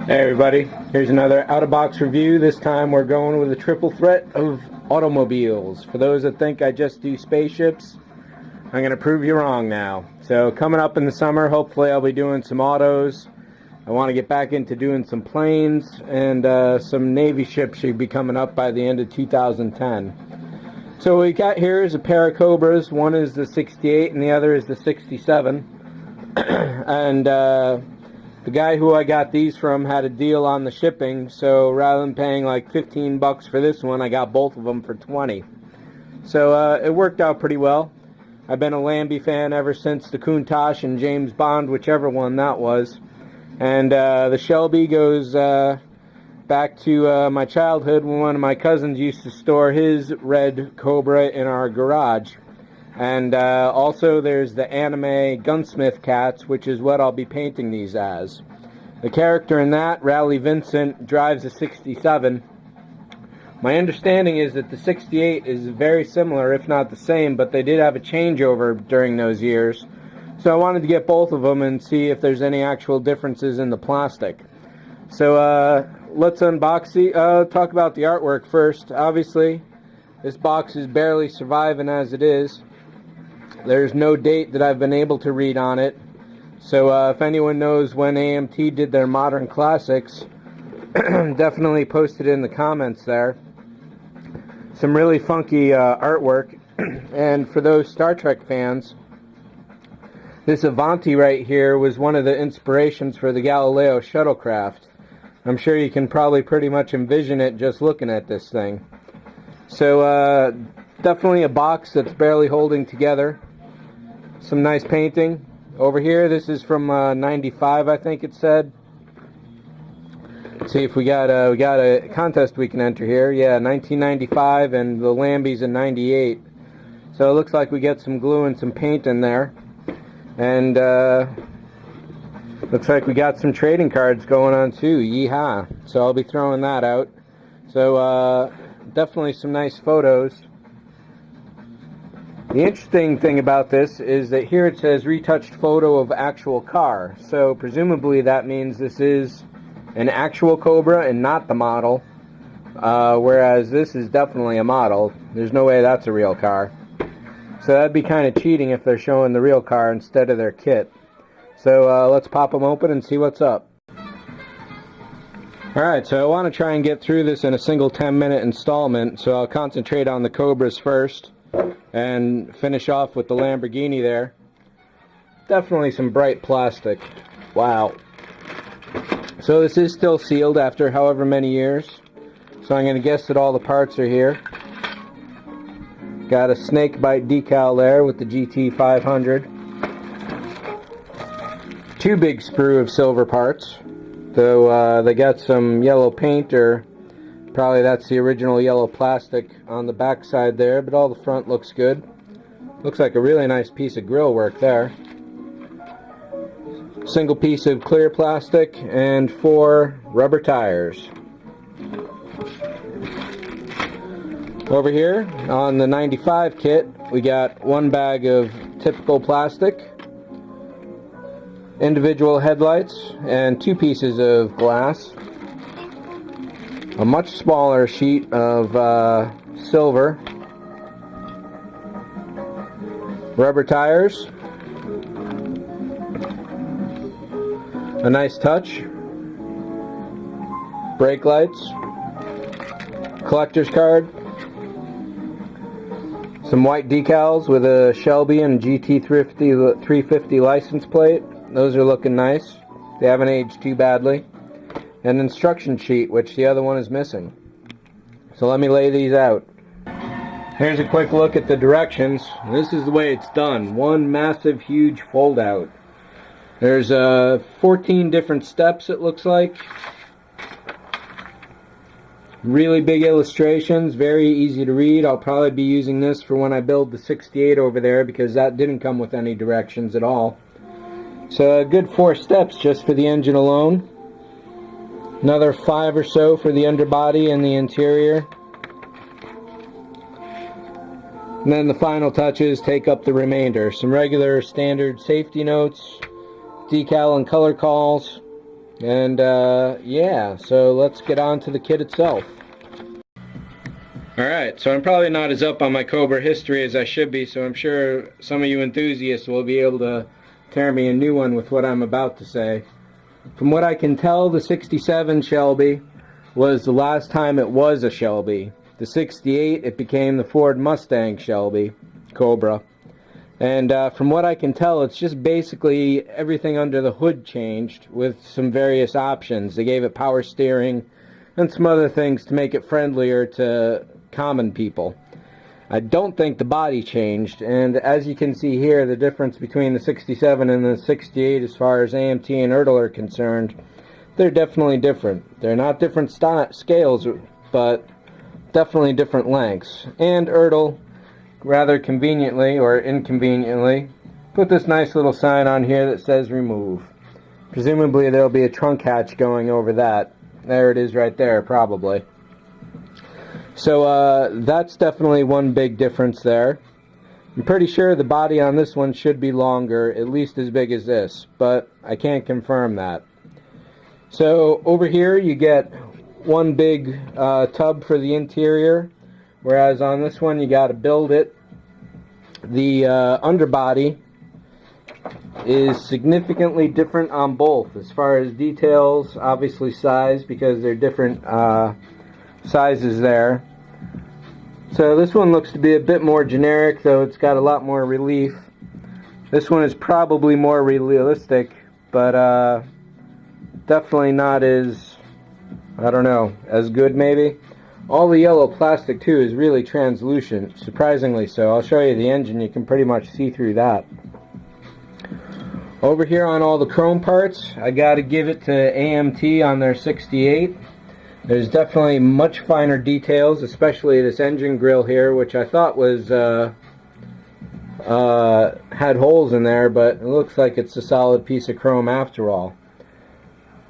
Hey everybody, here's another out-of-box review. This time we're going with a triple threat of automobiles. For those that think I just do spaceships, I'm going to prove you wrong now. So coming up in the summer, hopefully I'll be doing some autos. I want to get back into doing some planes, and some Navy ships should be coming up by the end of 2010. So what we got here is a pair of Cobras. One is the 68 and the other is the 67. And the guy who I got these from had a deal on the shipping, so rather than paying like 15 bucks for this one, I got both of them for 20. So it worked out pretty well. I've been a Lamby fan ever since the Countach and James Bond, whichever one that was. And the Shelby goes back to my childhood when one of my cousins used to store his red Cobra in our garage. And also there's the anime Gunsmith Cats, which is what I'll be painting these as. The character in that, Rally Vincent, drives a 67. My understanding is that the 68 is very similar, if not the same, but they did have a changeover during those years. So I wanted to get both of them and see if there's any actual differences in the plastic. So let's unbox talk about the artwork first. Obviously, this box is barely surviving as it is. There's no date that I've been able to read on it. So if anyone knows when AMT did their modern classics, definitely post it in the comments there. Some really funky artwork. And for those Star Trek fans, this Avanti right here was one of the inspirations for the Galileo shuttlecraft. I'm sure you can probably pretty much envision it just looking at this thing. So definitely a box that's barely holding together. Some nice painting. Over here, this is from 95, I think it said. Let's see if we got a contest we can enter here. Yeah, 1995, and the Lamby's in 98. So it looks like we get some glue and some paint in there. And looks like we got some trading cards going on too. Yeehaw. So I'll be throwing that out. So definitely some nice photos. The interesting thing about this is that here it says retouched photo of actual car. So presumably that means this is an actual Cobra and not the model. Whereas this is definitely a model. There's no way that's a real car. So that'd be kind of cheating if they're showing the real car instead of their kit. So let's pop them open and see what's up. Alright, so I want to try and get through this in a single 10-minute installment. So I'll concentrate on the Cobras first and finish off with the Lamborghini there. Definitely some bright plastic. Wow. So this is still sealed after however many years. So I'm going to guess that all the parts are here. Got a snake bite decal there with the GT 500. Two big sprue of silver parts. Though they got some yellow paint, or probably that's the original yellow plastic on the back side there, but all the front looks good. Looks like a really nice piece of grill work there. Single piece of clear plastic and 4 rubber tires. Over here on the 95 kit, we got 1 bag of typical plastic, individual headlights, and 2 pieces of glass. A much smaller sheet of silver, rubber tires, a nice touch, brake lights, collector's card, some white decals with a Shelby and GT 350 license plate. Those are looking nice. They haven't aged too badly. An instruction sheet, which the other one is missing. So let me lay these out. Here's a quick look at the directions. This is the way it's done. One massive, huge fold out. There's 14 different steps, it looks like. Really big illustrations, very easy to read. I'll probably be using this for when I build the 68 over there, because that didn't come with any directions at all. So a good 4 steps just for the engine alone. Another 5 or so for the underbody and the interior. And then the final touches take up the remainder. Some regular standard safety notes, decal and color calls, And yeah, so let's get on to the kit itself. Alright, so I'm probably not as up on my Cobra history as I should be, so I'm sure some of you enthusiasts will be able to tear me a new one with what I'm about to say. From what I can tell, the 67 Shelby was the last time it was a Shelby. The 68, it became the Ford Mustang Shelby Cobra. And from what I can tell, it's just basically everything under the hood changed with some various options. They gave it power steering and some other things to make it friendlier to common people. I don't think the body changed, and as you can see here, the difference between the 67 and the 68 as far as AMT and ERTL are concerned, they're definitely different. They're not different scales, but definitely different lengths. And ERTL, rather conveniently or inconveniently, put this nice little sign on here that says remove. Presumably there'll be a trunk hatch going over that. There it is right there, probably. So that's definitely one big difference there. I'm pretty sure the body on this one should be longer, at least as big as this, but I can't confirm that. So over here you get one big tub for the interior, whereas on this one you got to build it. The underbody is significantly different on both as far as details, obviously size, because they're different sizes there. So this one looks to be a bit more generic, though it's got a lot more relief. This one is probably more realistic, but definitely not as, I don't know, as good maybe. All the yellow plastic too is really translucent, surprisingly so. I'll show you the engine, you can pretty much see through that. Over here on all the chrome parts, I gotta give it to AMT on their 68. There's definitely much finer details, especially this engine grill here, which I thought was had holes in there, but it looks like it's a solid piece of chrome after all.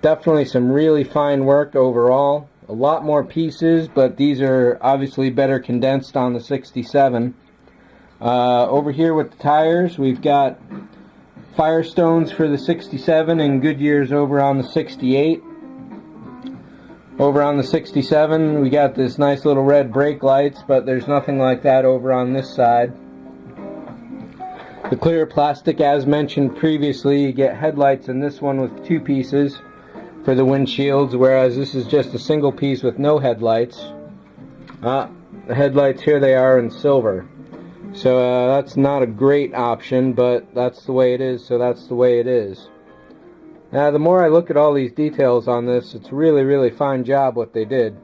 Definitely some really fine work overall. A lot more pieces, but these are obviously better condensed on the 67. Over here with the tires, we've got Firestones for the 67 and Goodyears over on the 68. Over on the 67, we got this nice little red brake lights, but there's nothing like that over on this side. The clear plastic, as mentioned previously, you get headlights in this one with two pieces for the windshields, whereas this is just a single piece with no headlights. The headlights, here they are in silver. So that's not a great option, but that's the way it is, so that's the way it is. Now, the more I look at all these details on this, it's really, really fine job what they did.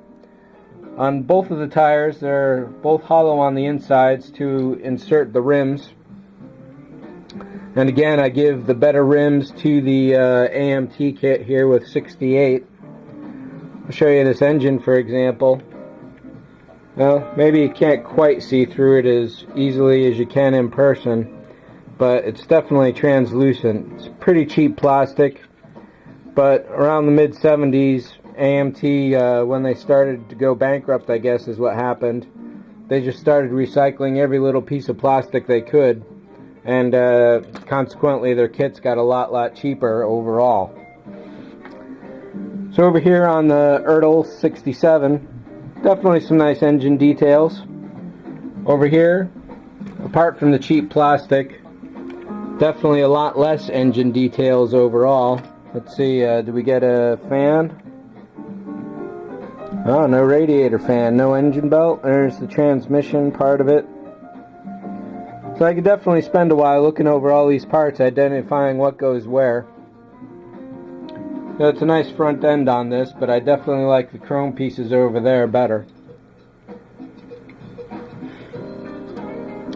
On both of the tires, they're both hollow on the insides to insert the rims. And again, I give the better rims to the AMT kit here with 68. I'll show you this engine, for example. Well, maybe you can't quite see through it as easily as you can in person, but it's definitely translucent. It's pretty cheap plastic. But around the mid-70s, AMT, when they started to go bankrupt, I guess is what happened, they just started recycling every little piece of plastic they could, and consequently their kits got a lot cheaper overall. So over here on the ERTL 67, definitely some nice engine details. Over here, apart from the cheap plastic, definitely a lot less engine details overall. Let's see, do we get a fan? Oh, no radiator fan, no engine belt. There's the transmission part of it. So I could definitely spend a while looking over all these parts, identifying what goes where. So it's a nice front end on this, but I definitely like the chrome pieces over there better.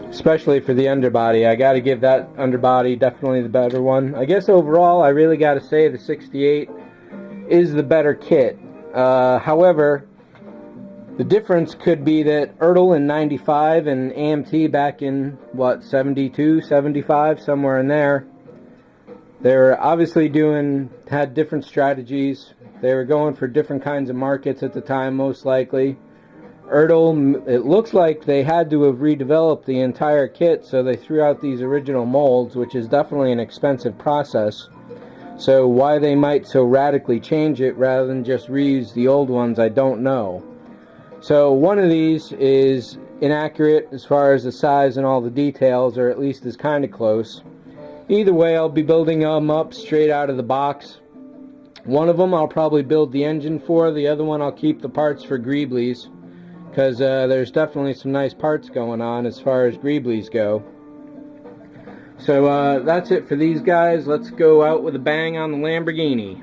Especially for the underbody. I gotta give that underbody definitely the better one. I guess overall, I really gotta say the 68 is the better kit. However, the difference could be that ERTL in 95 and AMT back in, what, 72, 75, somewhere in there, they were obviously had different strategies. They were going for different kinds of markets at the time, most likely. ERTL, it looks like they had to have redeveloped the entire kit, so they threw out these original molds, which is definitely an expensive process. So why they might so radically change it rather than just reuse the old ones, I don't know. So one of these is inaccurate as far as the size and all the details, or at least is kind of close. Either way, I'll be building them up straight out of the box. One of them I'll probably build the engine for, the other one I'll keep the parts for Greeblies, because there's definitely some nice parts going on as far as Greeblies go. So that's it for these guys. Let's go out with a bang on the Lamborghini.